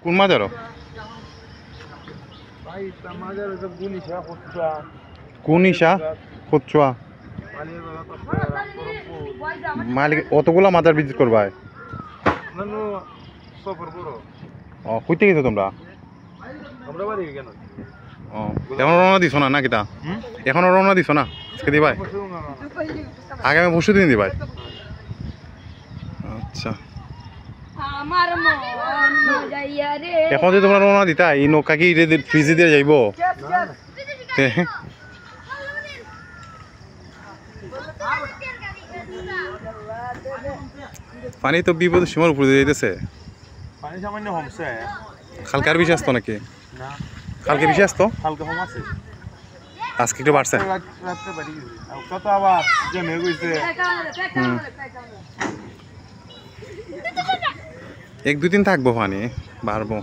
কোন মাছ আরো কুনিশা কচুয়া মালিক অতগুলা মাজার ভিজিট করবা ও কইতে গেছো তোমরা ও এখন রওনা দিছো না কিতা এখনো রওনা দিছো না আজকে দিবাই আগামী পরশু দিন দিবাই আচ্ছা এখন যে তোমরা রওনা দিতা এই নৌকা কি ফ্রিজে দিয়ে যাইব পানি তো বিপদ সীমার উপরে যাইতেছে পানি সামান্য কমছে কালকে আর বেশি আসতো নাকি না কালকে বেশি আসতো হালকা কম আছে আজকে একটু বাড়ছে রাতে বাড়ি গেছে আর কত আবার জমে গইছে এক দুই দিন থাকবো পানি বাড়বো